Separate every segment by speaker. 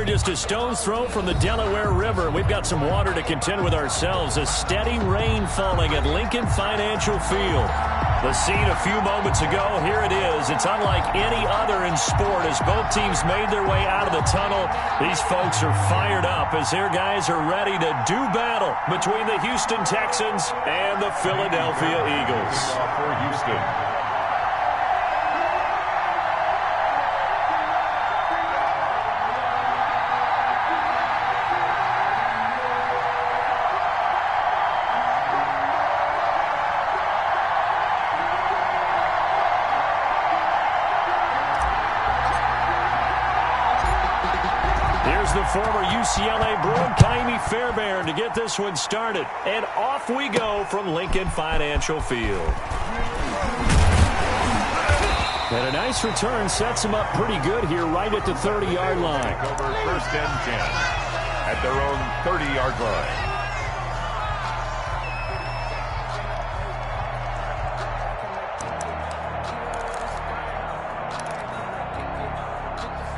Speaker 1: We're just a stone's throw from the Delaware River. We've got some water to contend with ourselves. A steady rain falling at Lincoln Financial Field. The scene a few moments ago, here it is. It's unlike any other in sport as both teams made their way out of the tunnel. These folks are fired up as their guys are ready to do battle between the Houston Texans and the Philadelphia Eagles.
Speaker 2: For Houston.
Speaker 1: The former UCLA Bruin, Kaimi Fairbairn, to get this one started. And off we go from Lincoln Financial Field. And a nice return sets them up pretty good here right at the 30-yard line.
Speaker 2: Over first and 10 at their own 30-yard line.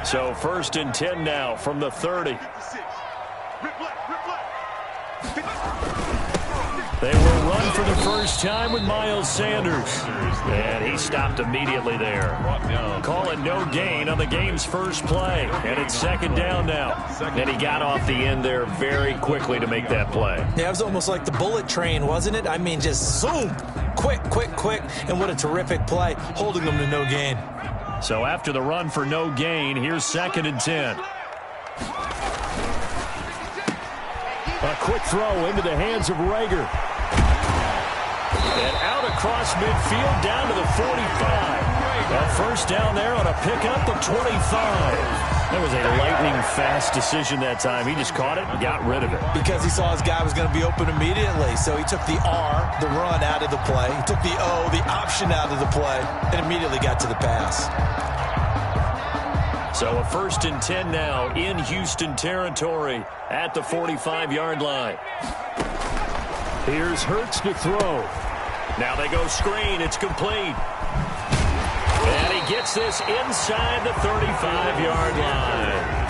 Speaker 1: So first and 10 now from the 30. They will run for the first time with Miles Sanders. And he stopped immediately there. Call it no gain on the game's first play. And it's second down now. And he got off the end there very quickly to make that play.
Speaker 3: Yeah, it was almost like the bullet train, wasn't it? I mean, just zoom. Quick. And what a terrific play, holding them to no gain.
Speaker 1: So after the run for no gain, here's second and 10. A quick throw into the hands of Rager. And out across midfield down to the 45. A first down there on a pickup of 25. That was a lightning-fast decision that time. He just caught it and got rid of it.
Speaker 3: Because he saw his guy was going to be open immediately. So he took the R, the run, out of the play. He took the O, the option, out of the play, and immediately got to the pass.
Speaker 1: So a first and 10 now in Houston territory at the 45-yard line. Here's Hurts to throw. Now they go screen. It's complete. And he gets this inside the 35-yard line.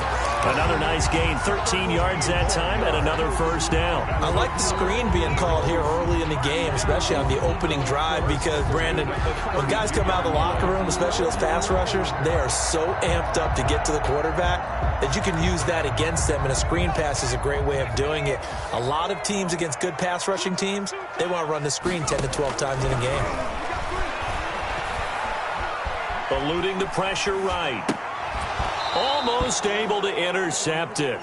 Speaker 1: Another nice gain, 13 yards that time, and another first down.
Speaker 3: I like the screen being called here early in the game, especially on the opening drive, because, Brandon, when guys come out of the locker room, especially those pass rushers, they are so amped up to get to the quarterback that you can use that against them, and a screen pass is a great way of doing it. A lot of teams against good pass rushing teams, they want to run the screen 10 to 12 times in a game.
Speaker 1: Eluding the pressure right. Almost able to intercept it.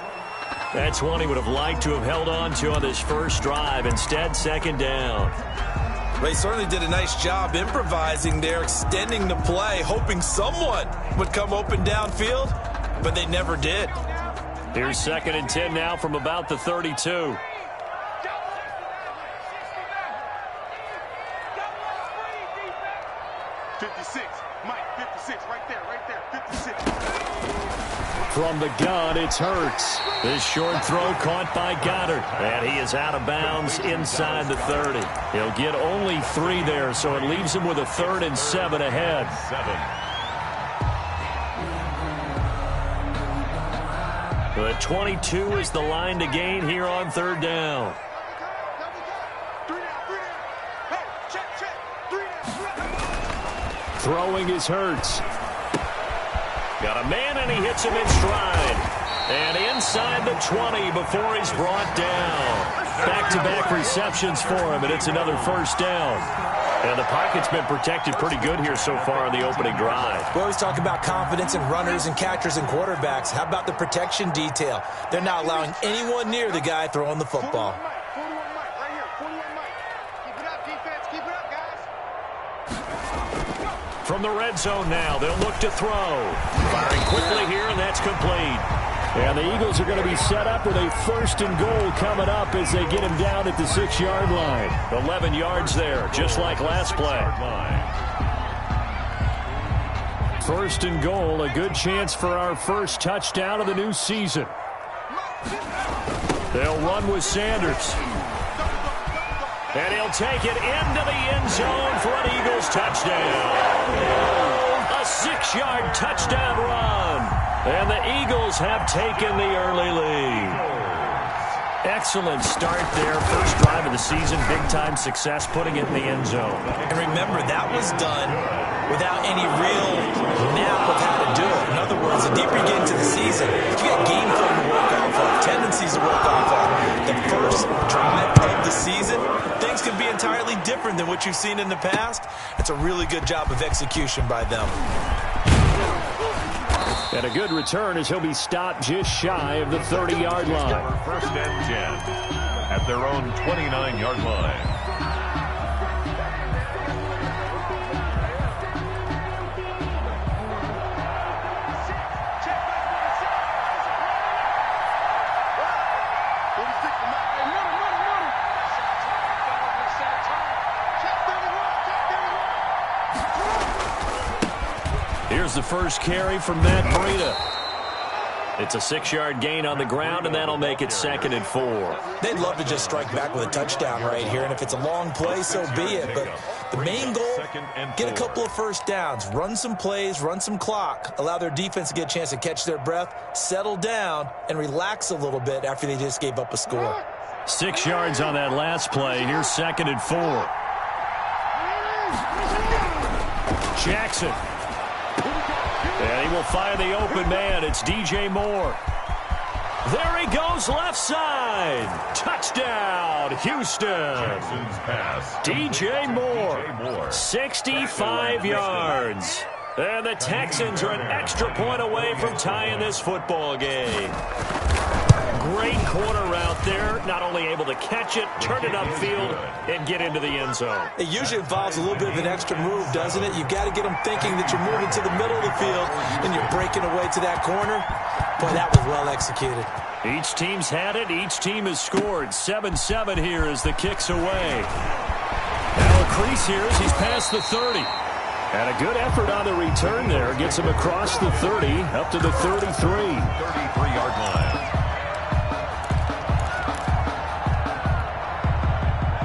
Speaker 1: That's one he would have liked to have held on to on this first drive. Instead, second down.
Speaker 3: They certainly did a nice job improvising there, extending the play, hoping someone would come open downfield, but they never did.
Speaker 1: Here's second and 10 now from about the 32. From the gun, it's Hurts. This short throw caught by Goddard. And he is out of bounds inside the 30. He'll get only 3 there, so it leaves him with a 3rd and 7 ahead. 7. The 22 is the line to gain here on third down. Throwing is Hurts. Got a man, and he hits him in stride. And inside the 20 before he's brought down. Back-to-back receptions for him, and it's another first down. And the pocket's been protected pretty good here so far in the opening drive.
Speaker 3: We always talk about confidence in runners and catchers and quarterbacks. How about the protection detail? They're not allowing anyone near the guy throwing the football.
Speaker 1: From the red zone now, they'll look to throw. Firing quickly here, and that's complete. And the Eagles are going to be set up with a 1st and goal coming up as they get him down at the 6-yard line. 11 yards there, just like last play. 1st and goal, a good chance for our first touchdown of the new season. They'll run with Sanders. And he'll take it into the end zone for an Eagles touchdown. A 6-yard touchdown run. And the Eagles have taken the early lead. Excellent start there. First drive of the season. Big-time success, putting it in the end zone.
Speaker 3: And remember, that was done without any real map of how to do it. In other words, the deeper you get into the season, you got game film to work off of, tendencies to work off of. The first drive of the season, things can be entirely different than what you've seen in the past. It's a really good job of execution by them.
Speaker 1: And a good return as he'll be stopped just shy of the 30-yard line.
Speaker 2: First and 10 at their own 29-yard line.
Speaker 1: Here's the first carry from Matt Breida. It's a 6-yard gain on the ground, and that'll make it 2nd and 4.
Speaker 3: They'd love to just strike back with a touchdown right here, and if it's a long play, so be it. But the main goal, get a couple of first downs, run some plays, run some clock, allow their defense to get a chance to catch their breath, settle down, and relax a little bit after they just gave up a score.
Speaker 1: 6 yards on that last play. Here's 2nd and 4. Jackson. And he will find the open man. It's DJ Moore. There he goes, left side. Touchdown, Houston.
Speaker 2: Jackson's pass.
Speaker 1: DJ Moore, 65 yards. And the Texans are an extra point away from tying this football game. Great corner route there. Not only able to catch it, turn it upfield, and get into the end zone.
Speaker 3: It usually involves a little bit of an extra move, doesn't it? You've got to get them thinking that you're moving to the middle of the field and you're breaking away to that corner. Boy, that was well executed.
Speaker 1: Each team's had it. Each team has scored. 7-7 here as the kick's away. Now a crease here as he's past the 30. And a good effort on the return there. Gets him across the 30, up to the 33.
Speaker 2: 33-yard line.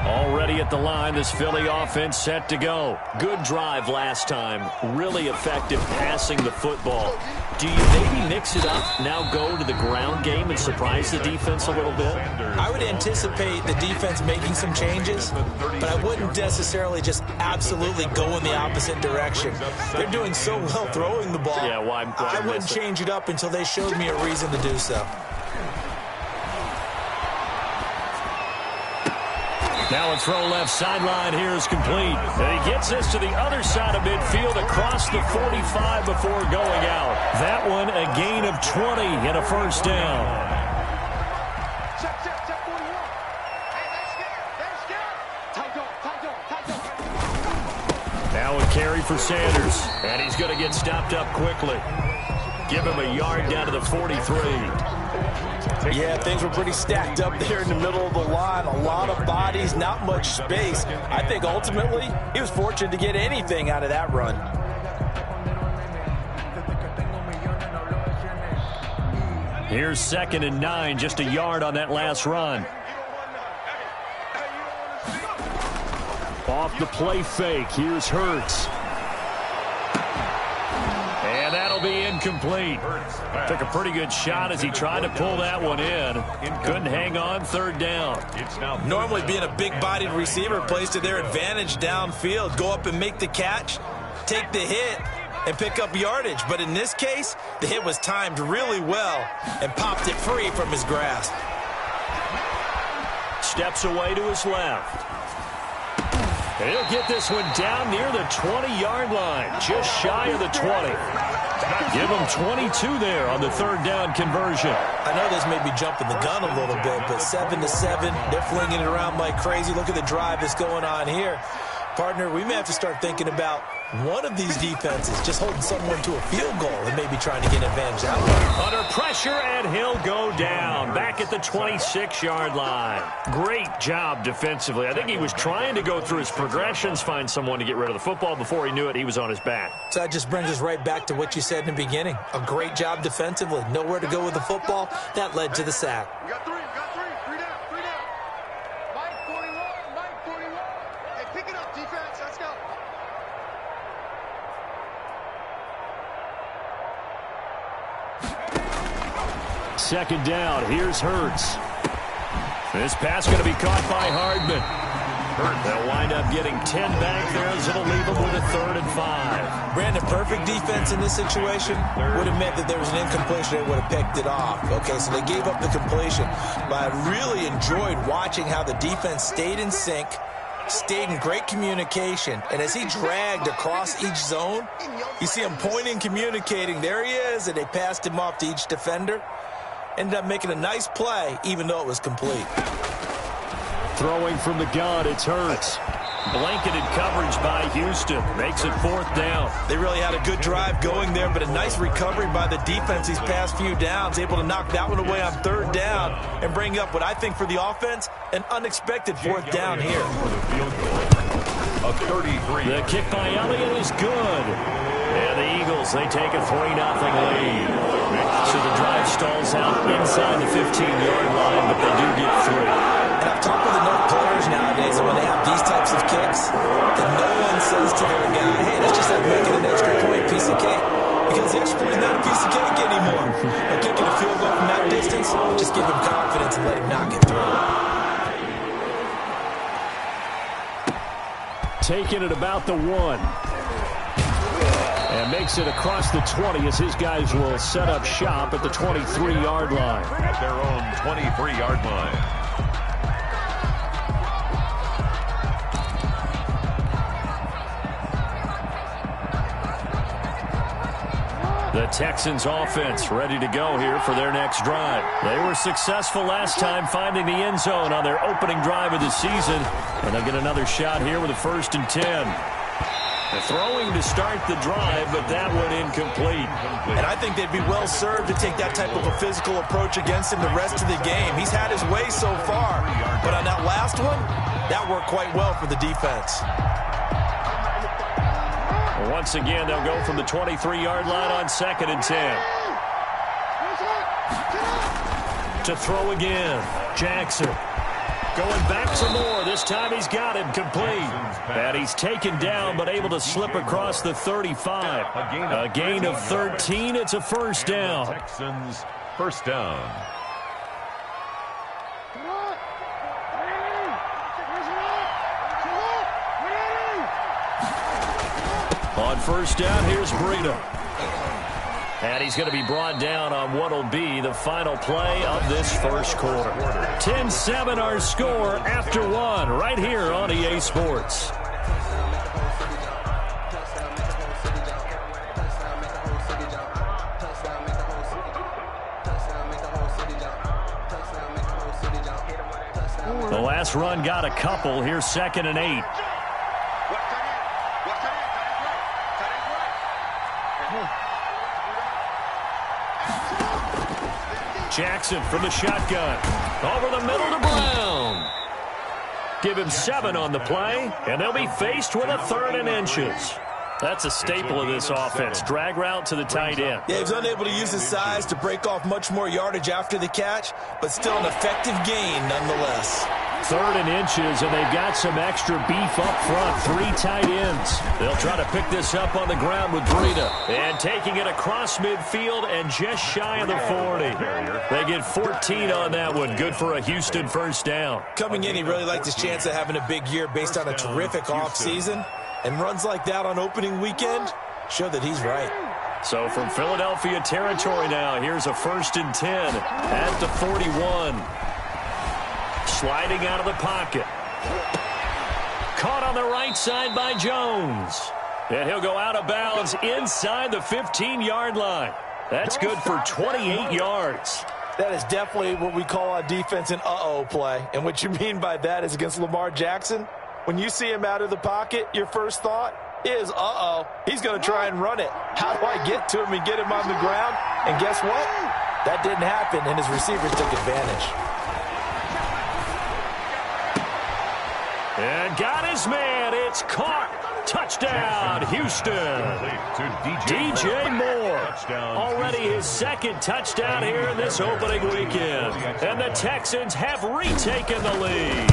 Speaker 1: Already at the line, this Philly offense set to go. Good drive last time. Really effective passing the football. Do you maybe mix it up, now go to the ground game and surprise the defense a little bit?
Speaker 3: I would anticipate the defense making some changes, but I wouldn't necessarily just absolutely go in the opposite direction. They're doing so well throwing the ball.
Speaker 1: Yeah, why
Speaker 3: I wouldn't change it up until they showed me a reason to do so.
Speaker 1: Now a throw left sideline here is complete. And he gets this to the other side of midfield across the 45 before going out. That one a gain of 20 and a first down. Now a carry for Sanders. And he's going to get stopped up quickly. Give him a yard down to the 43.
Speaker 3: Yeah, things were pretty stacked up there in the middle of the line. A lot of bodies, not much space. I think ultimately he was fortunate to get anything out of that run.
Speaker 1: Here's 2nd and 9, just a yard on that last run. Off the play fake, here's Hurts. And that'll be incomplete. Took a pretty good shot as he tried to pull that one in. Couldn't hang on, 3rd down.
Speaker 3: Normally being a big-bodied receiver plays to their advantage downfield. Go up and make the catch, take the hit, and pick up yardage. But in this case, the hit was timed really well and popped it free from his grasp.
Speaker 1: Steps away to his left. And he'll get this one down near the 20-yard line, just shy of the 20. Give him 22 there on the 3rd down conversion.
Speaker 3: I know this may be jumping the gun a little bit, but 7-7, they're flinging it around like crazy. Look at the drive that's going on here. Partner, we may have to start thinking about one of these defenses just holding someone to a field goal and maybe trying to get an advantage that way.
Speaker 1: Under pressure, and he'll go down back at the 26-yard line. Great job defensively. I think he was trying to go through his progressions, find someone to get rid of the football. Before he knew it, he was on his back.
Speaker 3: So that just brings us right back to what you said in the beginning. A great job defensively. Nowhere to go with the football. That led to the sack.
Speaker 4: You got three down. Mike 41. Hey, pick it up, defense. Let's go.
Speaker 1: Second down. Here's Hurts. This pass going to be caught by Hardman. They'll wind up getting 10 back there as it'll leave them with a 3rd and 5.
Speaker 3: Brandon, perfect defense in this situation would have meant that there was an incompletion. They would have picked it off. Okay, so they gave up the completion. But I really enjoyed watching how the defense stayed in sync, stayed in great communication, and as he dragged across each zone, you see him pointing, communicating. There he is, and they passed him off to each defender. Ended up making a nice play, even though it was complete.
Speaker 1: Throwing from the gun, it's Hurts. Blanketed coverage by Houston. Makes it 4th down.
Speaker 3: They really had a good drive going there, but a nice recovery by the defense these past few downs. Able to knock that one away on 3rd down and bring up what I think for the offense, an unexpected 4th down here.
Speaker 2: A 33.
Speaker 1: The kick by Elliott is good. And the Eagles, they take a 3-0 lead. So the drive stalls out inside the 15-yard line, but they do get 3.
Speaker 3: And I've talked with enough players nowadays that when they have these types of kicks, that no one says to their guy, hey, that's just like making an extra point piece of cake. Because the extra point is not a piece of cake anymore. But kicking a field goal from that distance, just give him confidence and let him knock it through.
Speaker 1: Taking it about the 1. And makes it across the 20 as his guys will set up shop at the 23-yard line.
Speaker 2: At their own 23-yard line.
Speaker 1: The Texans offense ready to go here for their next drive. They were successful last time finding the end zone on their opening drive of the season. And they'll get another shot here with a 1st and 10. The throwing to start the drive, but that one incomplete.
Speaker 3: And I think they'd be well served to take that type of a physical approach against him the rest of the game. He's had his way so far, but on that last one, that worked quite well for the defense.
Speaker 1: Once again, they'll go from the 23-yard line on 2nd and 10. To throw again, Jackson. Going back some more. This time he's got him complete. And he's taken down but able to slip across the 35. A gain of 13. It's a 1st down.
Speaker 2: Texans 1st down.
Speaker 1: On 1st down, here's Breida. And he's going to be brought down on what will be the final play of this 1st quarter. 10-7 our score after 1 right here on EA Sports. The last run got a couple. Here's 2nd and 8. Jackson from the shotgun. Over the middle to Brown. Give him 7 on the play, and they'll be faced with a 3rd and inches. That's a staple of this offense. Drag route to the tight end.
Speaker 3: Yeah, he was unable to use his size to break off much more yardage after the catch, but still an effective gain nonetheless.
Speaker 1: 3rd and inches, and they've got some extra beef up front. 3 tight ends. They'll try to pick this up on the ground with Breida. And taking it across midfield and just shy of the 40. They get 14 on that one. Good for a Houston 1st down.
Speaker 3: Coming in, he really liked his chance of having a big year based on a terrific offseason. And runs like that on opening weekend show that he's right.
Speaker 1: So from Philadelphia territory now, here's a 1st and 10 at the 41. Sliding out of the pocket. Caught on the right side by Jones. And he'll go out of bounds inside the 15-yard line. That's good for 28 yards.
Speaker 3: That is definitely what we call on defense an uh-oh play. And what you mean by that is against Lamar Jackson, when you see him out of the pocket, your first thought is, uh-oh, he's going to try and run it. How do I get to him and get him on the ground? And guess what? That didn't happen, and his receivers took advantage.
Speaker 1: And got his man. It's caught. Touchdown, Houston. DJ Moore. Already his 2nd touchdown here in this opening weekend. And the Texans have retaken the lead.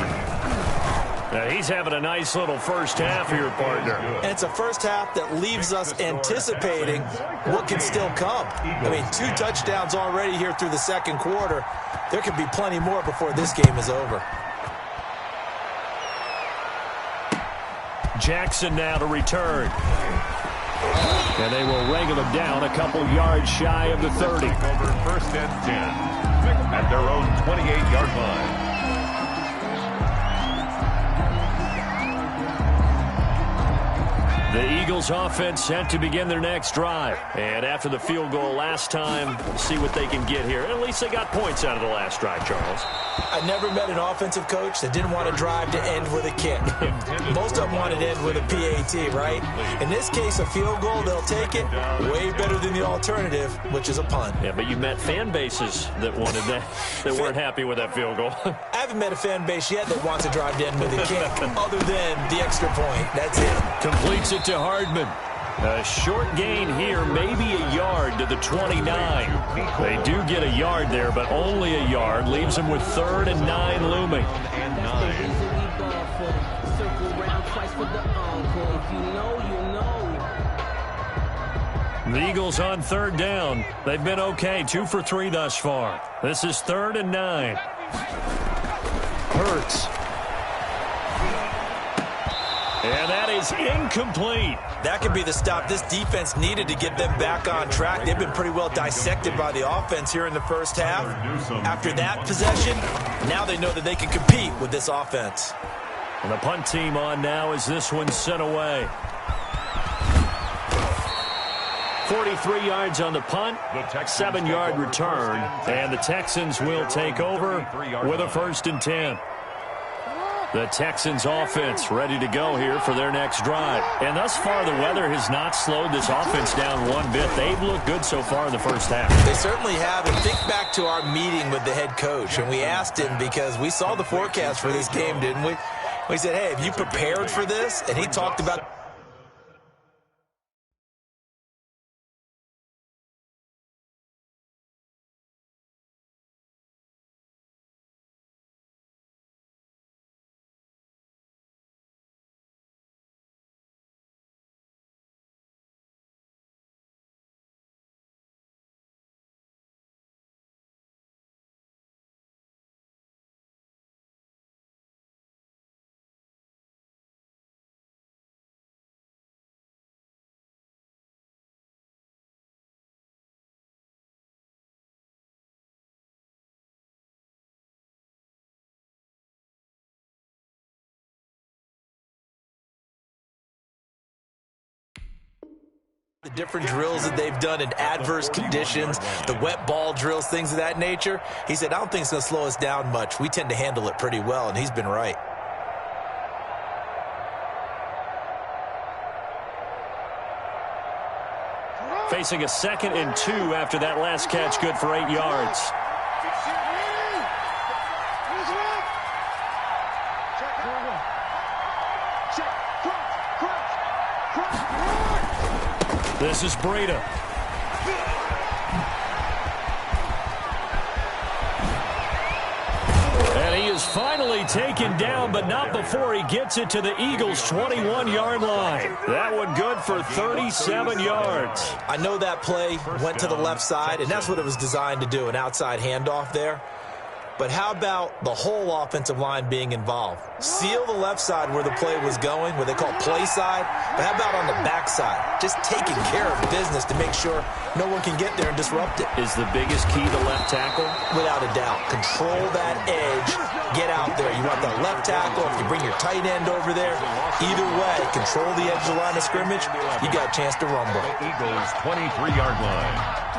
Speaker 1: He's having a nice little first half here, partner.
Speaker 3: And it's a first half that leaves us anticipating what can still come. I mean, 2 touchdowns already here through the second quarter. There could be plenty more before this game is over.
Speaker 1: Jackson now to return. And they will wrangle him down a couple yards shy of the 30.
Speaker 2: Over 1st and 10 at their own 28-yard line.
Speaker 1: The Eagles offense set to begin their next drive. And after the field goal last time, we'll see what they can get here. At least they got points out of the last drive, Charles.
Speaker 3: I never met an offensive coach that didn't want a drive to end with a kick. Most of them wanted to end with a PAT, right? In this case, a field goal, they'll take it. Way better than the alternative, which is a punt.
Speaker 1: Yeah, but you met fan bases that wanted that, that weren't happy with that field goal.
Speaker 3: I haven't met a fan base yet that wants a drive to end with a kick, other than the extra point. That's it.
Speaker 1: Completes it to Hardman. A short gain here, maybe a yard to the 29. They do get a yard there, but only a yard. Leaves them with 3rd and 9 looming. The Eagles on 3rd down. They've been okay, 2 for 3 thus far. This is 3rd and 9. Hurts. And that is incomplete.
Speaker 3: That could be the stop this defense needed to get them back on track. They've been pretty well dissected by the offense here in the first half. After that possession, now they know that they can compete with this offense.
Speaker 1: And the punt team on now as this one's sent away. 43 yards on the punt, 7-yard return, and the Texans will take over with a 1st and 10. The Texans offense ready to go here for their next drive. And thus far, the weather has not slowed this offense down one bit. They've looked good so far in the first half.
Speaker 3: They certainly have. And think back to our meeting with the head coach. And we asked him because we saw the forecast for this game, didn't we? We said, hey, have you prepared for this? And he talked about the different drills that they've done in adverse conditions, the wet ball drills, things of that nature. He said, I don't think it's going to slow us down much. We tend to handle it pretty well, and he's been right.
Speaker 1: Facing a 2nd and 2 after that last catch, good for 8 yards. This is Breida. And he is finally taken down, but not before he gets it to the Eagles' 21-yard line. That one good for 37 yards.
Speaker 3: I know that play went to the left side, and that's what it was designed to do, an outside handoff there. But how about the whole offensive line being involved? Seal the left side where the play was going, what they call play side. But how about on the back side? Just taking care of business to make sure no one can get there and disrupt it.
Speaker 1: Is the biggest key to left tackle?
Speaker 3: Without a doubt. Control that edge. Get out there. You want that left tackle. If you bring your tight end over there, either way, control the edge of the line of scrimmage. You got a chance to rumble.
Speaker 2: Eagles 23-yard line.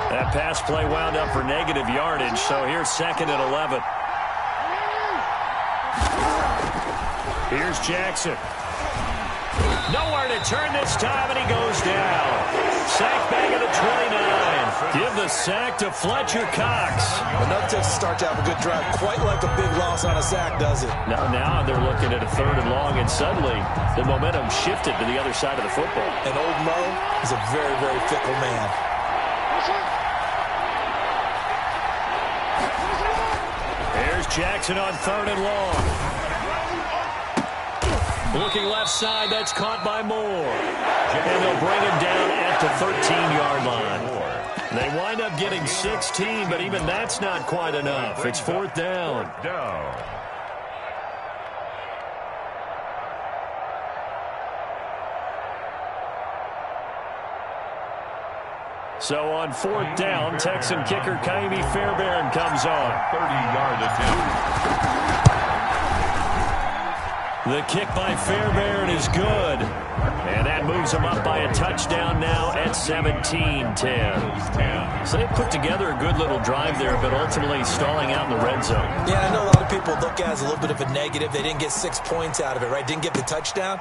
Speaker 1: That pass play wound up for negative yardage, so here's 2nd and 11. Here's Jackson. Nowhere to turn this time, and he goes down. Sack back at the 29. Give the sack to Fletcher Cox.
Speaker 3: Enough to start to have a good drive. Quite like a big loss on a sack, does it?
Speaker 1: Now they're looking at a 3rd and long, and suddenly the momentum shifted to the other side of the football.
Speaker 3: And old Mo is a very, very fickle man.
Speaker 1: Jackson on 3rd and long. Looking left side, that's caught by Moore. And they'll bring him down at the 13-yard line. They wind up getting 16, but even that's not quite enough. It's 4th down. So on 4th down, Texan kicker Kaimi Fairbairn comes on.
Speaker 2: 30-yard attempt.
Speaker 1: The kick by Fairbairn is good. And that moves them up by a touchdown now at 17-10. So they put together a good little drive there, but ultimately stalling out in the red zone.
Speaker 3: Yeah, I know a lot of people look at it as a little bit of a negative. They didn't get 6 points out of it, right? Didn't get the touchdown.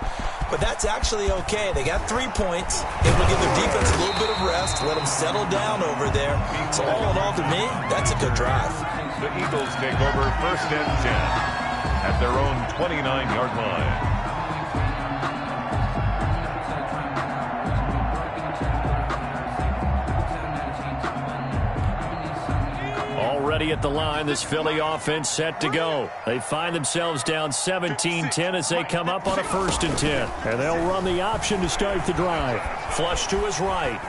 Speaker 3: But that's actually okay. They got 3 points. Able to give their defense a little bit of rest, let them settle down over there. So all in all, to me, that's a good drive.
Speaker 2: The Eagles take over 1st and 10 at their own 29-yard line.
Speaker 1: Already at the line, this Philly offense set to go. They find themselves down 17-10 as they come up on a 1st and 10. And they'll run the option to start the drive. Flush to his right.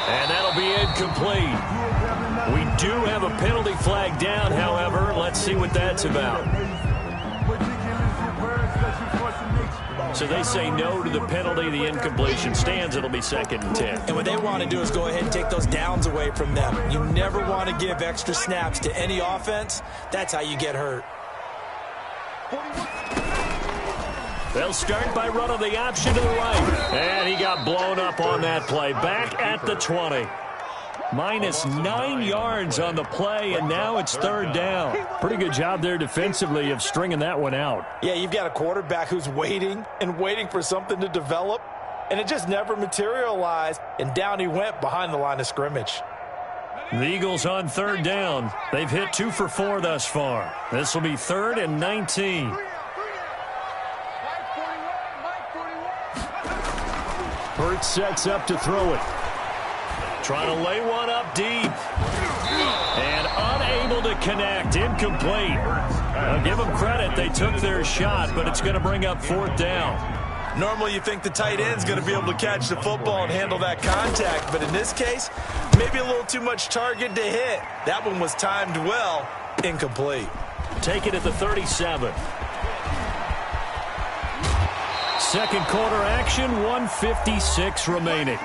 Speaker 1: And that'll be incomplete. We do have a penalty flag down, however. Let's see what that's about. So they say no to the penalty. The incompletion stands. It'll be 2nd and 10.
Speaker 3: And what they want to do is go ahead and take those downs away from them. You never want to give extra snaps to any offense. That's how you get hurt.
Speaker 1: They'll start by running the option to the right. And he got blown up on that play. Back at the 20. Minus 9 yards on the play, and now it's 3rd down. Pretty good job there defensively of stringing that one out.
Speaker 3: Yeah, you've got a quarterback who's waiting and waiting for something to develop, and it just never materialized, and down he went behind the line of scrimmage.
Speaker 1: The Eagles on 3rd down. They've hit 2 for 4 thus far. This will be 3rd and 19. Hurts sets up to throw it. Trying to lay one up deep. And unable to connect. Incomplete. I'll give them credit. They took their shot, but it's going to bring up 4th down.
Speaker 3: Normally you think the tight end's going to be able to catch the football and handle that contact, but in this case, maybe a little too much target to hit. That one was timed well. Incomplete.
Speaker 1: Take it at the 37. Second quarter action, 1:56 remaining.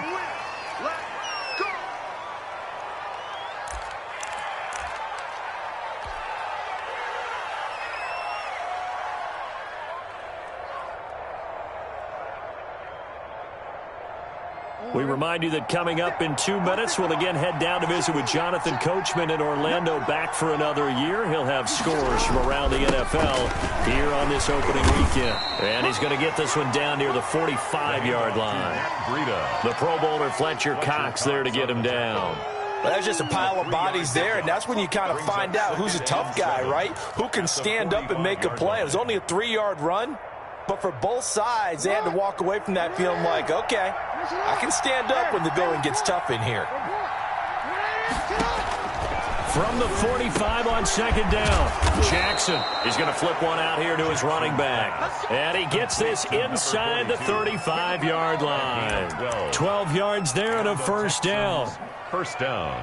Speaker 1: We remind you that coming up in 2 minutes, we'll again head down to visit with Jonathan Coachman in Orlando, back for another year. He'll have scores from around the NFL here on this opening weekend. And he's going to get this one down near the 45-yard line. The Pro Bowler Fletcher Cox there to get him down.
Speaker 3: Well, there's just a pile of bodies there, and that's when you kind of find out who's a tough guy, right? Who can stand up and make a play. It was only a 3-yard run. But for both sides, they had to walk away from that feeling like, okay, I can stand up when the going gets tough in here.
Speaker 1: From the 45 on 2nd down, Jackson is going to flip one out here to his running back. And he gets this inside the 35-yard line. 12 yards there and a 1st down.
Speaker 2: 1st down.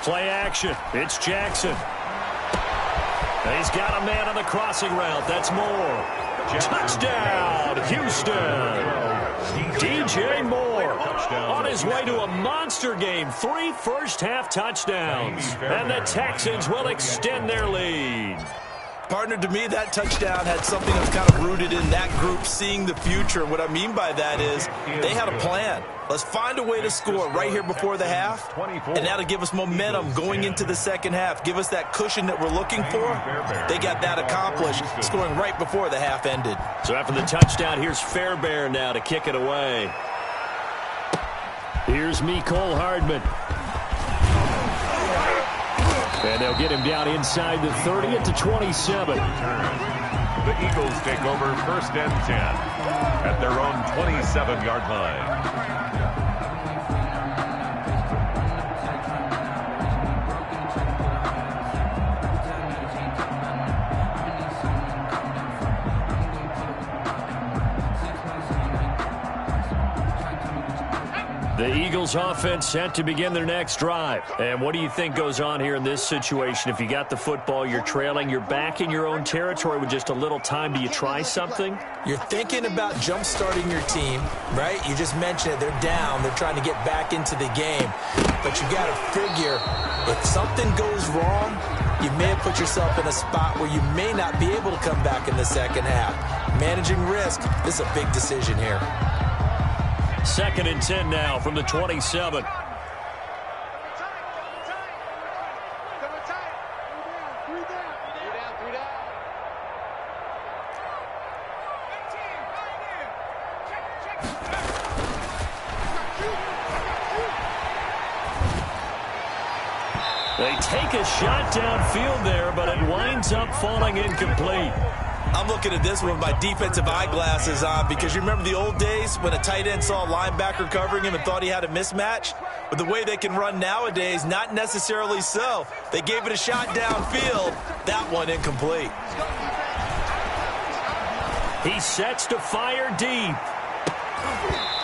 Speaker 1: Play action. It's Jackson. He's got a man on the crossing route. That's Moore. Touchdown, Houston. DJ Moore on his way to a monster game. 3 first-half touchdowns. And the Texans will extend their lead.
Speaker 3: Partner, to me, that touchdown had something that's kind of rooted in that group seeing the future. What I mean by that is they had a plan. Let's find a way to score right here before the half, and that'll give us momentum going into the second half. Give us that cushion that we're looking for. They got that accomplished, scoring right before the half ended.
Speaker 1: So after the touchdown, here's Fairbairn now to kick it away. Here's Mecole Hardman. And they'll get him down inside the 30 at the 27.
Speaker 2: The Eagles take over 1st and 10 at their own 27-yard line.
Speaker 1: The Eagles offense set to begin their next drive. And what do you think goes on here in this situation? If you got the football, you're trailing, you're back in your own territory with just a little time. Do you try something?
Speaker 3: You're thinking about jump-starting your team, right? You just mentioned it. They're down. They're trying to get back into the game. But you got to figure, if something goes wrong, you may have put yourself in a spot where you may not be able to come back in the second half. Managing risk, this is a big decision here.
Speaker 1: 2nd and 10 now from the 27. They take a shot downfield there, but it winds up falling incomplete.
Speaker 3: I'm looking at this one with my defensive eyeglasses on because you remember the old days when a tight end saw a linebacker covering him and thought he had a mismatch? But the way they can run nowadays, not necessarily so. They gave it a shot downfield. That one incomplete.
Speaker 1: He sets to fire deep.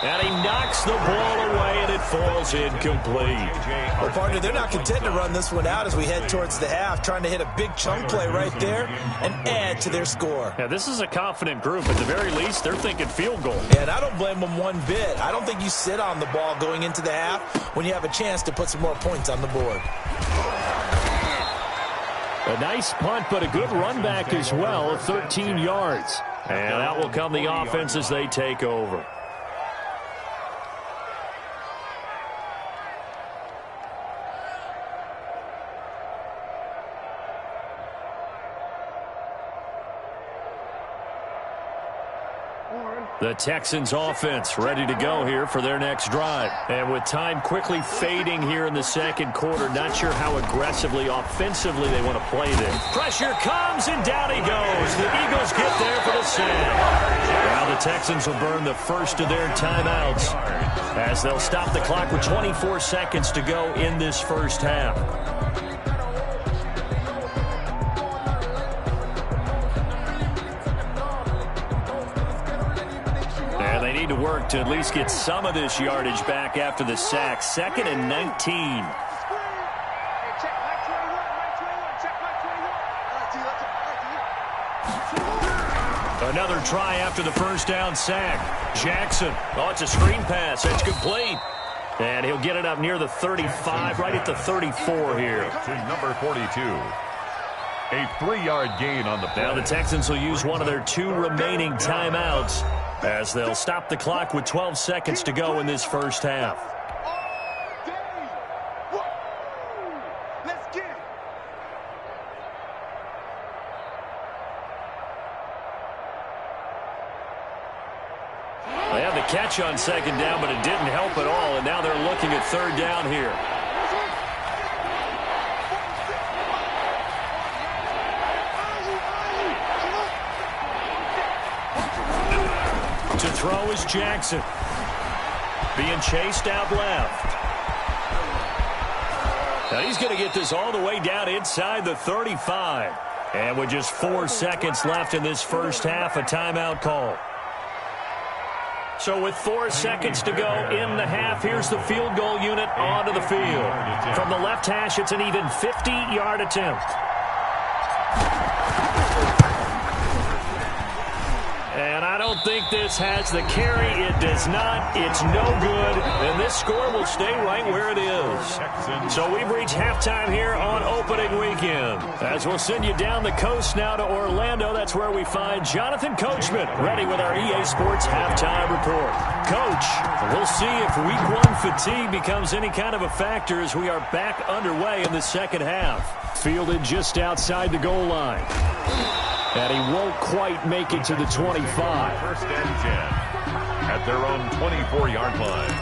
Speaker 1: And he knocks the ball away, and it falls incomplete.
Speaker 3: Well, partner, they're not content to run this one out as we head towards the half, trying to hit a big chunk play right there and add to their score.
Speaker 1: Yeah, this is a confident group. At the very least, they're thinking field goal.
Speaker 3: And I don't blame them one bit. I don't think you sit on the ball going into the half when you have a chance to put some more points on the board.
Speaker 1: A nice punt, but a good run back as well of 13 yards. And that will come the offense as they take over. The Texans offense ready to go here for their next drive. And with time quickly fading here in the second quarter, not sure how aggressively, offensively they want to play this. Pressure comes, and down he goes. The Eagles get there for the sack. Now the Texans will burn the first of their timeouts as they'll stop the clock with 24 seconds to go in this first half. Need to work to at least get some of this yardage back after the sack. 2nd and 19. Another try after the first down sack. Jackson. Oh, it's a screen pass. That's complete. And he'll get it up near the 35, right at the 34 here.
Speaker 2: To number 42. A 3-yard gain on the play.
Speaker 1: Now the Texans will use one of their 2 remaining timeouts as they'll stop the clock with 12 seconds to go in this first half. They had the catch on 2nd down, but it didn't help at all, and now they're looking at 3rd down here. To throw is Jackson. Being chased out left. Now he's going to get this all the way down inside the 35. And with just 4 seconds left in this first half, a timeout call. So with 4 seconds to go in the half, here's the field goal unit onto the field. From the left hash, it's an even 50-yard attempt. And I don't think this has the carry. It does not. It's no good. And this score will stay right where it is. So we've reached halftime here on opening weekend. As we'll send you down the coast now to Orlando. That's where we find Jonathan Coachman ready with our EA Sports halftime report. Coach, we'll see if week 1 fatigue becomes any kind of a factor as we are back underway in the second half. Fielded just outside the goal line. And he won't quite make it to the 25.
Speaker 2: 1st and 10 at their own 24-yard line.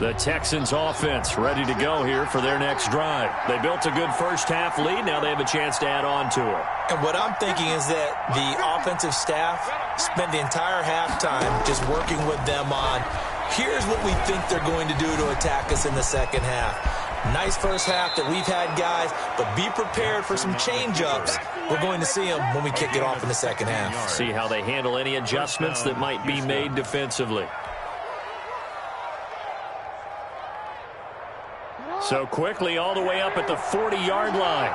Speaker 1: The Texans offense ready to go here for their next drive. They built a good first half lead. Now they have a chance to add on to it.
Speaker 3: And what I'm thinking is that the offensive staff spent the entire halftime just working with them on, here's what we think they're going to do to attack us in the second half. Nice first half that we've had, guys, but be prepared for some change-ups. We're going to see them when we kick it off in the second half.
Speaker 1: See how they handle any adjustments that might be made defensively. So quickly all the way up at the 40-yard line.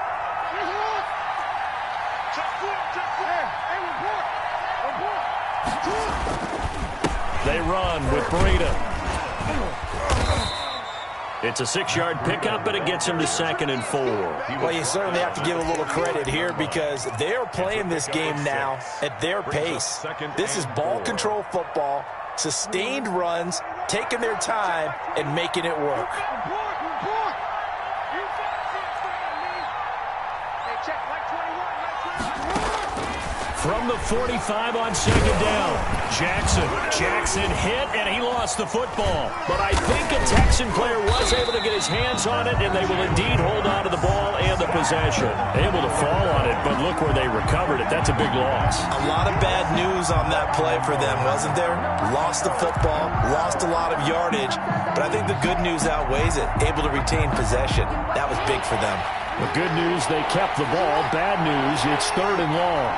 Speaker 1: They run with Breida. It's a 6-yard pickup, but it gets him to 2nd and 4.
Speaker 3: Well, you certainly have to give a little credit here because they're playing this game now at their pace. This is ball control football, sustained runs, taking their time, and making it work.
Speaker 1: From the 45 on 2nd down, Jackson hit, and he lost the football. But I think a Texan player was able to get his hands on it, and they will indeed hold on to the ball and the possession. Able to fall on it, but look where they recovered it. That's a big loss.
Speaker 3: A lot of bad news on that play for them, wasn't there? Lost the football, lost a lot of yardage, but I think the good news outweighs it. Able to retain possession. That was big for them.
Speaker 1: The good news, they kept the ball. Bad news, it's 3rd and long.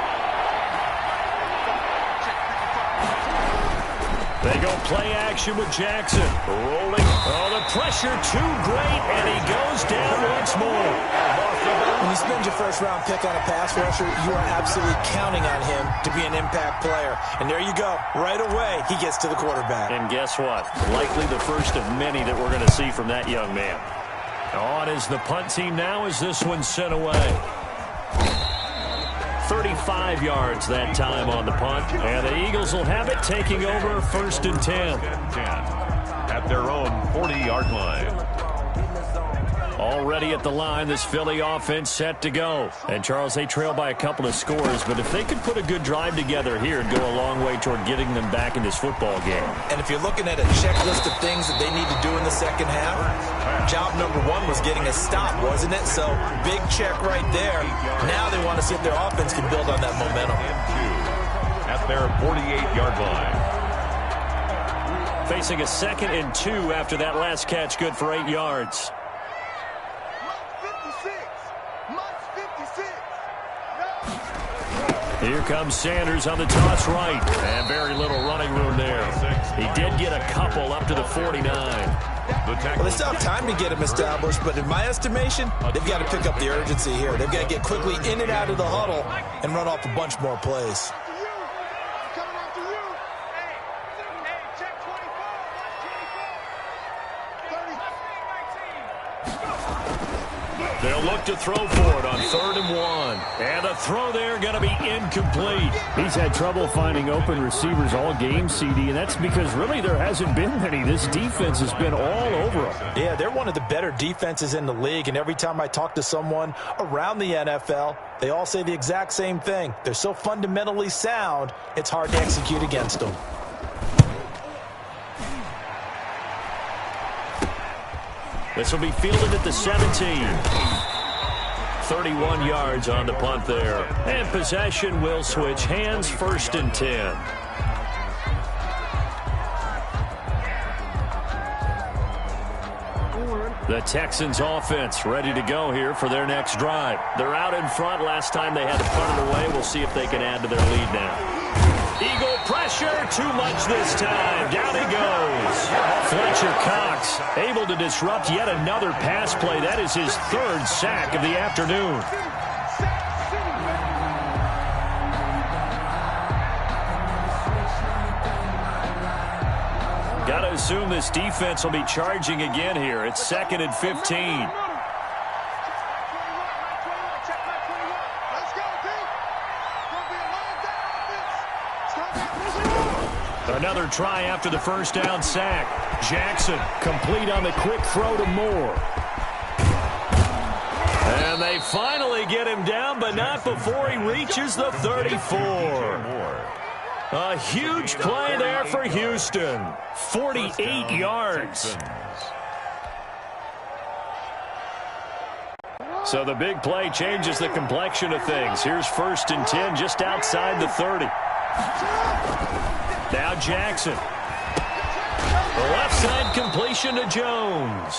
Speaker 1: They go play action with Jackson. Rolling. Oh, the pressure too great, and he goes down once more.
Speaker 3: When you spend your first-round pick on a pass rusher, you are absolutely counting on him to be an impact player. And there you go. Right away, he gets to the quarterback.
Speaker 1: And guess what? Likely the first of many that we're going to see from that young man. On is the punt team now as this one's sent away. 35 yards that time on the punt. And the Eagles will have it, taking over 1st and 10.
Speaker 2: At their own 40-yard line.
Speaker 1: Already at the line, this Philly offense set to go. And, Charles, they trail by a couple of scores, but if they could put a good drive together here, it'd go a long way toward getting them back in this football game.
Speaker 3: And if you're looking at a checklist of things that they need to do in the second half, job number 1 was getting a stop, wasn't it? So, big check right there. Now they want to see if their offense can build on that momentum.
Speaker 2: At their 48-yard line.
Speaker 1: Facing a 2nd and 2 after that last catch, good for 8 yards. Here comes Sanders on the toss right. And very little running room there. He did get a couple up to the 49.
Speaker 3: Well, they still have time to get him established, but in my estimation, they've got to pick up the urgency here. They've got to get quickly in and out of the huddle and run off a bunch more plays.
Speaker 1: They'll look to throw for it on 3rd and 1. And the throw there going to be incomplete. He's had trouble finding open receivers all game, CD, and that's because really there hasn't been many. This defense has been all over them.
Speaker 3: Yeah, they're one of the better defenses in the league, and every time I talk to someone around the NFL, they all say the exact same thing. They're so fundamentally sound, it's hard to execute against them.
Speaker 1: This will be fielded at the 17. 31 yards on the punt there. And possession will switch hands, 1st and 10. The Texans offense ready to go here for their next drive. They're out in front. Last time they had to punt it away. We'll see if they can add to their lead now. Eagle pressure, too much this time. Down he goes. Fletcher Cox able to disrupt yet another pass play. That is his 3rd sack of the afternoon. Got to assume this defense will be charging again here. It's 2nd and 15. Another try after the 1st down sack. Jackson complete on the quick throw to Moore. And they finally get him down, but not before he reaches the 34. A huge play there for Houston. 48 yards. So the big play changes the complexion of things. Here's 1st and 10 just outside the 30. Now Jackson. The left side completion to Jones.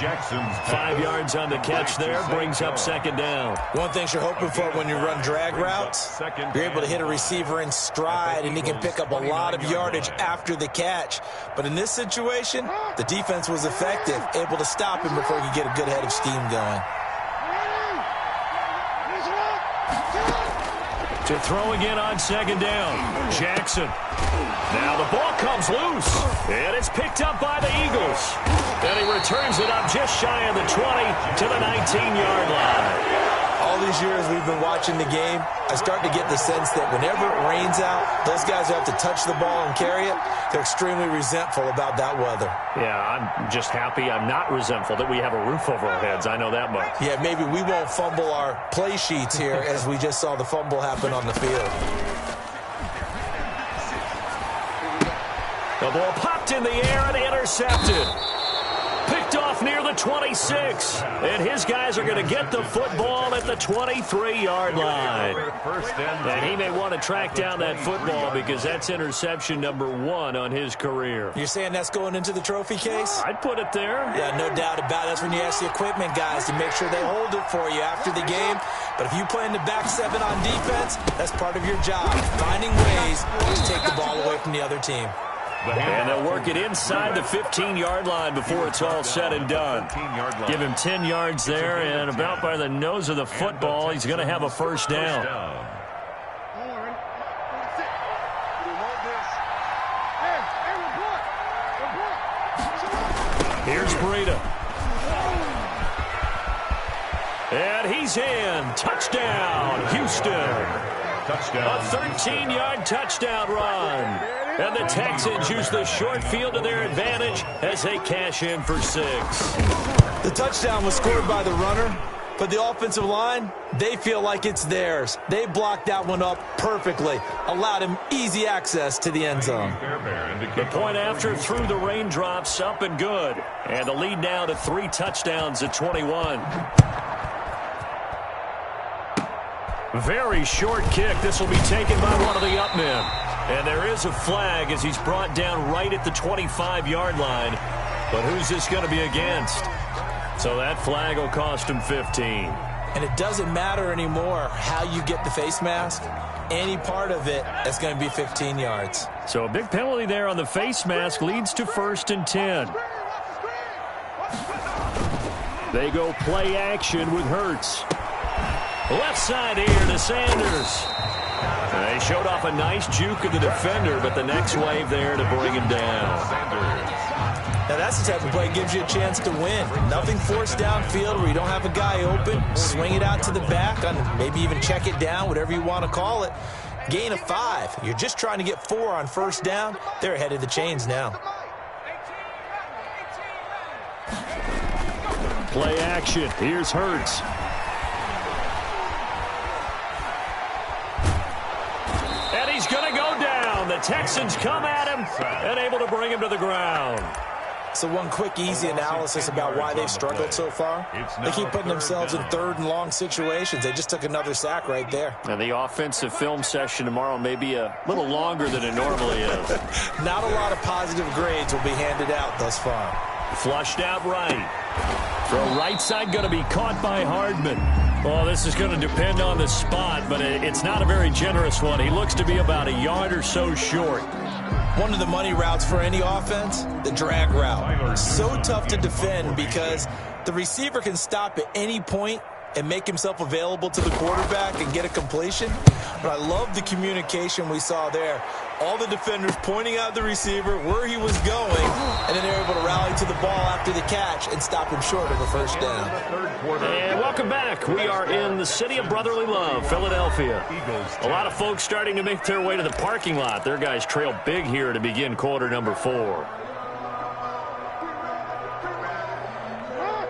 Speaker 2: Jackson's
Speaker 1: 5 yards on the catch there, brings up 2nd down.
Speaker 3: One thing you're hoping for when you run drag routes, you're able to hit a receiver in stride, and he can pick up a lot of yardage after the catch. But in this situation, the defense was effective, able to stop him before he could get a good head of steam going.
Speaker 1: To throw again on 2nd down. Jackson. Now the ball comes loose, and it's picked up by the Eagles. And he returns it up just shy of the 20 to the 19-yard line.
Speaker 3: All these years we've been watching the game, I start to get the sense that whenever it rains out, those guys who have to touch the ball and carry it, they're extremely resentful about that weather.
Speaker 1: Yeah, I'm just happy I'm not resentful that we have a roof over our heads. I know that much.
Speaker 3: Yeah, maybe we won't fumble our play sheets here as we just saw the fumble happen on the field.
Speaker 1: The ball popped in the air and intercepted. Picked off near the 26. And his guys are going to get the football at the 23-yard line. And he may want to track down that football because that's interception number 1 on his career.
Speaker 3: You're saying that's going into the trophy case?
Speaker 1: I'd put it there.
Speaker 3: Yeah, no doubt about it. That's when you ask the equipment guys to make sure they hold it for you after the game. But if you play in the back 7 on defense, that's part of your job, finding ways to take the ball away from the other team.
Speaker 1: And they'll work it inside the 15-yard line before it's all said and done. Give him 10 yards there, and about by the nose of the football, he's going to have a 1st down. Here's Breida. And he's in. Touchdown, Houston. A 13-yard touchdown run. And the Texans use the short field to their advantage as they cash in for 6.
Speaker 3: The touchdown was scored by the runner, but the offensive line, they feel like it's theirs. They blocked that one up perfectly, allowed him easy access to the end zone.
Speaker 1: The point after through the raindrops, up and good. And the lead now to 3 touchdowns at 21. Very short kick. This will be taken by one of the up men. And there is a flag as he's brought down right at the 25-yard line. But who's this going to be against? So that flag will cost him 15.
Speaker 3: And it doesn't matter anymore how you get the face mask. Any part of it, that's going to be 15 yards.
Speaker 1: So a big penalty there on the face mask leads to 1st and 10. They go play action with Hurts. Left side here to Sanders. They showed off a nice juke of the defender, but the next wave there to bring him down.
Speaker 3: Now that's the type of play that gives you a chance to win. Nothing forced downfield where you don't have a guy open. Swing it out to the back, maybe even check it down, whatever you want to call it. Gain of 5. You're just trying to get 4 on 1st down. They're ahead of the chains now.
Speaker 1: Play action. Here's Hurts. And he's going to go down. The Texans come at him and able to bring him to the ground.
Speaker 3: So one quick, easy analysis about why they've struggled so far. They keep putting themselves in 3rd and long situations. They just took another sack right there.
Speaker 1: And the offensive film session tomorrow may be a little longer than it normally is.
Speaker 3: Not a lot of positive grades will be handed out thus far.
Speaker 1: Flushed out right. Throw right side going to be caught by Hardman. Well, this is going to depend on the spot, but it's not a very generous one. He looks to be about a yard or so short.
Speaker 3: One of the money routes for any offense, the drag route. So tough to defend because the receiver can stop at any point and make himself available to the quarterback and get a completion. But I love the communication we saw there. All the defenders pointing out the receiver, where he was going, and then they're able to rally to the ball after the catch and stop him short of a 1st down.
Speaker 1: And welcome back. We are in the city of brotherly love, Philadelphia. A lot of folks starting to make their way to the parking lot. Their guys trail big here to begin quarter number 4.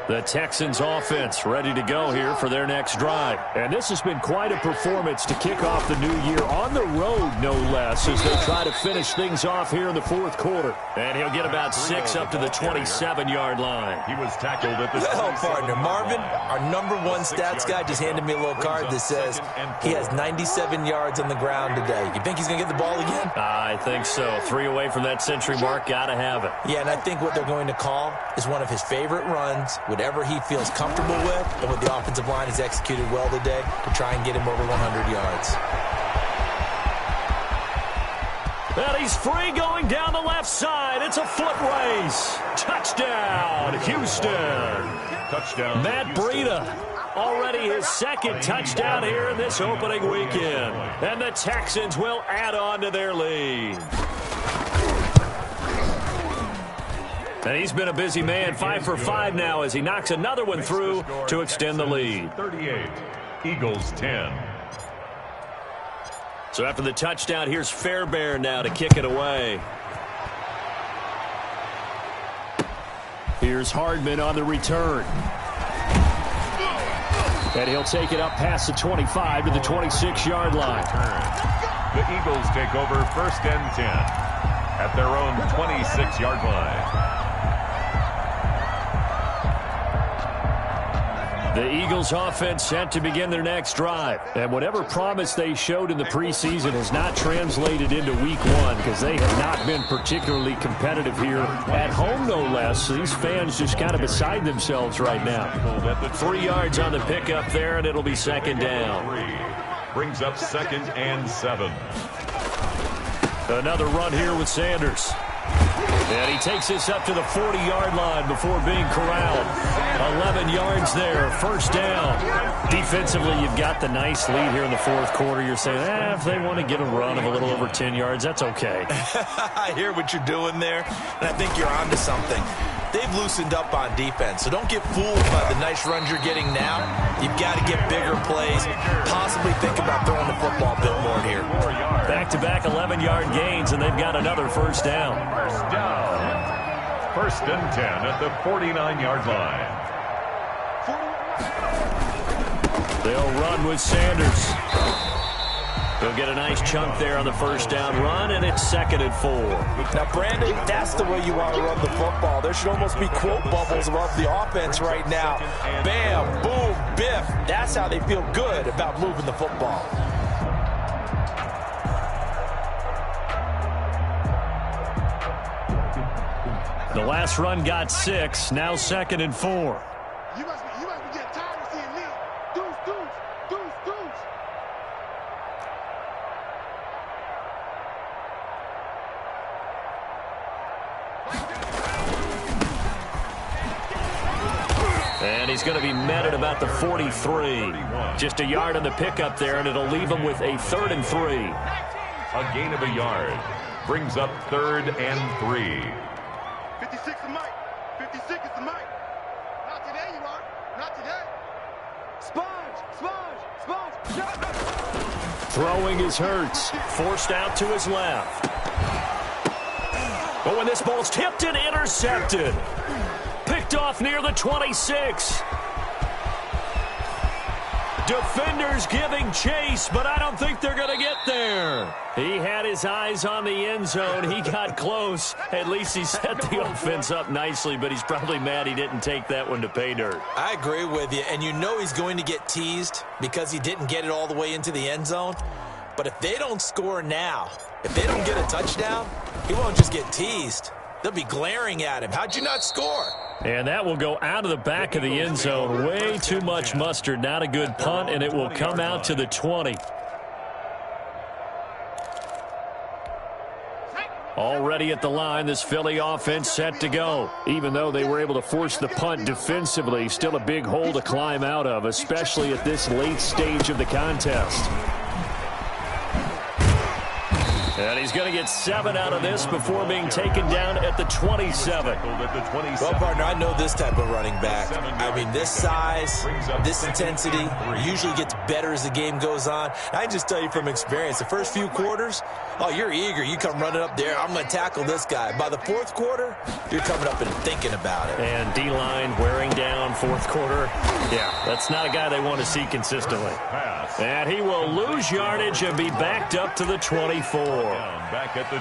Speaker 1: The Texans offense ready to go here for their next drive. And this has been quite a performance to kick off the new year on the road, no less, as they try to finish things off here in the fourth quarter. And he'll get about 6 up to the 27-yard line.
Speaker 2: He was tackled at the
Speaker 3: well, partner, Marvin, our number one stats guy, just handed me a little card that says he has 97 yards on the ground today. You think he's going to get the ball again?
Speaker 1: I think so. 3 away from that century mark. Got to have it.
Speaker 3: Yeah, and I think what they're going to call is one of his favorite runs, whatever he feels comfortable with, and what the offensive line has executed well today to try and get him over 100 yards.
Speaker 1: And he's free going down the left side. It's a foot race. Touchdown, Houston.
Speaker 2: Touchdown.
Speaker 1: Matt Breida, already his second touchdown here in this opening weekend. And the Texans will add on to their lead. And he's been a busy man, 5 for 5 now as he knocks another one through to extend the lead.
Speaker 2: 38, Eagles 10.
Speaker 1: So after the touchdown, here's Fairbairn now to kick it away. Here's Hardman on the return. And he'll take it up past the 25 to the 26-yard line.
Speaker 2: The Eagles take over 1st and 10 at their own 26-yard line.
Speaker 1: The Eagles offense set to begin their next drive. And whatever promise they showed in the preseason has not translated into week 1 because they have not been particularly competitive here at home, no less. So these fans just kind of beside themselves right now. 3 yards on the pickup there, and it'll be 2nd down.
Speaker 2: Brings up 2nd and 7.
Speaker 1: Another run here with Sanders. And he takes this up to the 40-yard line before being corralled. 11 yards there, 1st down. Defensively, you've got the nice lead here in the 4th quarter. You're saying, if they want to get a run of a little over 10 yards, that's okay.
Speaker 3: I hear what you're doing there, and I think you're onto something. They've loosened up on defense, so don't get fooled by the nice runs you're getting now. You've got to get bigger plays, possibly think about throwing the football a bit more here.
Speaker 1: Back-to-back 11-yard gains, and they've got another 1st down.
Speaker 2: 1st down. 1st and 10 at the 49-yard line.
Speaker 1: They'll run with Sanders. He'll get a nice chunk there on the 1st down run, and it's 2nd and 4.
Speaker 3: Now, Brandon, that's the way you want to run the football. There should almost be quote bubbles above the offense right now. Bam, boom, biff. That's how they feel good about moving the football.
Speaker 1: The last run got 6, now 2nd and 4.
Speaker 4: You must be getting tired of seeing me. Deuce.
Speaker 1: And he's going to be met at about the 43. Just a yard on the pickup there, and it'll leave him with a 3rd and 3.
Speaker 2: A gain of a yard. Brings up 3rd and 3.
Speaker 4: 56 is Mike. 56 is the Mike. Not today, you are. Not today. Sponge.
Speaker 1: Throwing is Hurts. Forced out to his left. Oh, and this ball's tipped and intercepted. Picked off near the 26. Defenders giving chase, but I don't think they're going to get there. He had his eyes on the end zone. He got close. At least he set the offense up nicely, but he's probably mad he didn't take that one to pay dirt.
Speaker 3: I agree with you, and you know he's going to get teased because he didn't get it all the way into the end zone. But if they don't score now, if they don't get a touchdown, he won't just get teased. They'll be glaring at him. How'd you not score?
Speaker 1: And that will go out of the back of the end zone. Way too much mustard. Not a good punt, and it will come out to the 20. Already at the line, this Philly offense set to go. Even though they were able to force the punt defensively, still a big hole to climb out of, especially at this late stage of the contest. And he's going to get 7 out of this before being taken down at the 27.
Speaker 3: Well, partner, I know this type of running back. I I mean, this size, this intensity usually gets better as the game goes on. And I just tell you from experience, the first few quarters, oh, you're eager. You come running up there, I'm going to tackle this guy. By the fourth quarter, you're coming up and thinking about it.
Speaker 1: And D-line wearing down fourth quarter. Yeah, that's not a guy they want to see consistently. And he will lose yardage and be backed up to the 24.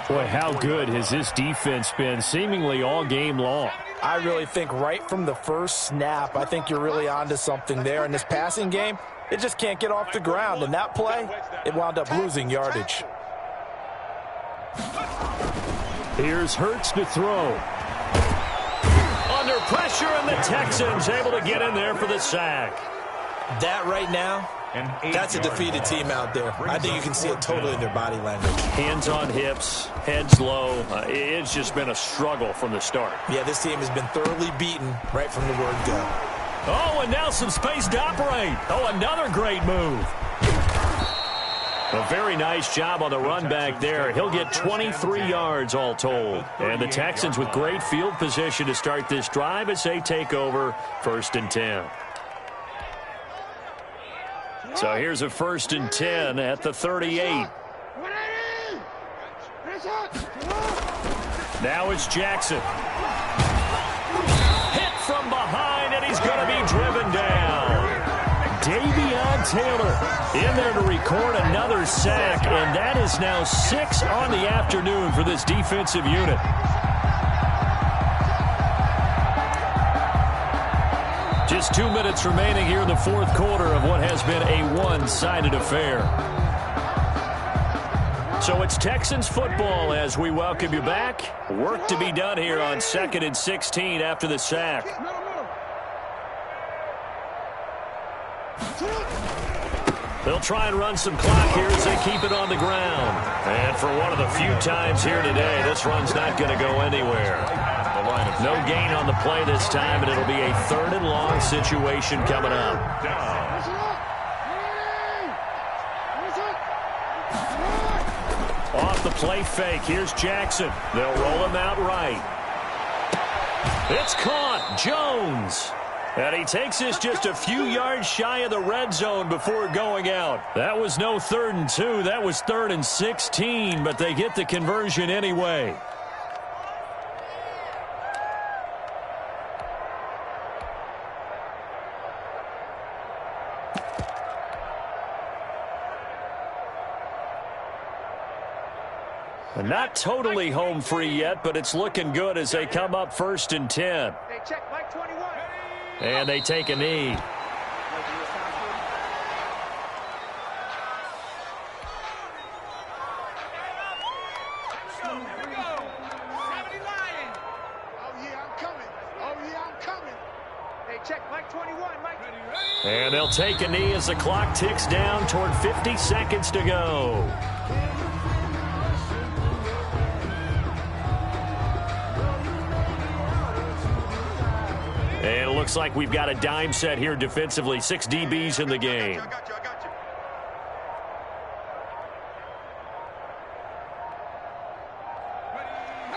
Speaker 5: Boy, how good has this defense been seemingly all game long?
Speaker 3: I really think right from the first snap, I think you're really onto something there. In this passing game, it just can't get off the ground. And that play, it wound up losing yardage.
Speaker 5: Here's Hurts to throw.
Speaker 1: Under pressure, and the Texans able to get in there for the sack.
Speaker 3: That right now, that's a defeated team out there. I think you can see it totally in their body language.
Speaker 1: Hands on hips, heads low. It's just been a struggle from the start.
Speaker 3: Yeah, this team has been thoroughly beaten right from the word go.
Speaker 1: Oh, and now some space to operate. Oh, another great move. A very nice job on the run back there. He'll get 23 yards all told. And the Texans with great field position to start this drive as they take over 1st and 10. So here's a 1st and 10 at the 38. Now it's Jackson. Hit from behind, and he's going to be driven down. Davion Taylor in there to record another sack, and that is now 6 on the afternoon for this defensive unit. Just 2 minutes remaining here in the fourth quarter of what has been a one-sided affair. So it's Texans football as we welcome you back. Work to be done here on 2nd and 16 after the sack. They'll try and run some clock here as they keep it on the ground. And for one of the few times here today, this run's not going to go anywhere. No gain on the play this time, and it'll be a 3rd and long situation coming up. Off the play fake, here's Jackson. They'll roll him out right. It's caught. Jones. And he takes this just a few yards shy of the red zone before going out. That was no 3rd and 2. That was 3rd and 16, but they get the conversion anyway. Not totally home free yet, but it's looking good as they come up 1st and 10.
Speaker 4: Hey, check Mike 21.
Speaker 1: And they take a knee. And they'll take a knee as the clock ticks down toward 50 seconds to go. And it looks like we've got a dime set here defensively. 6 DBs in the game.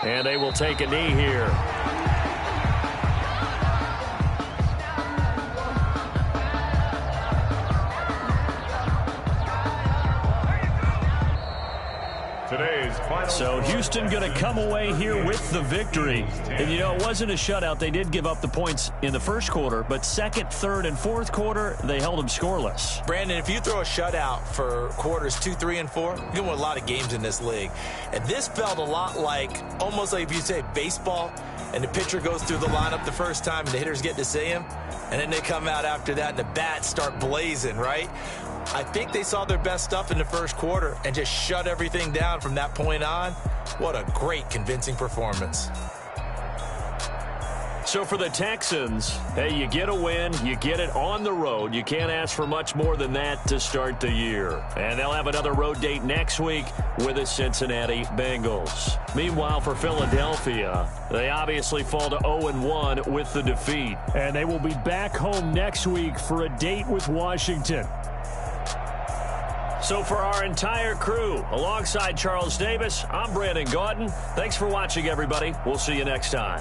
Speaker 1: And they will take a knee here. So Houston going to come away here with the victory. And, you know, it wasn't a shutout. They did give up the points in the first quarter, but second, third, and fourth quarter, they held them scoreless.
Speaker 3: Brandon, if you throw a shutout for quarters 2, 3, and 4, you can win a lot of games in this league. And this felt a lot like, almost like if you say baseball, and the pitcher goes through the lineup the first time and the hitters get to see him, and then they come out after that and the bats start blazing, right? I think they saw their best stuff in the first quarter and just shut everything down from that point on. What a great, convincing performance.
Speaker 1: So for the Texans, hey, you get a win, you get it on the road. You can't ask for much more than that to start the year. And they'll have another road date next week with the Cincinnati Bengals. Meanwhile, for Philadelphia, they obviously fall to 0-1 with the defeat.
Speaker 5: And they will be back home next week for a date with Washington.
Speaker 1: So for our entire crew, alongside Charles Davis, I'm Brandon Gaudin. Thanks for watching, everybody. We'll see you next time.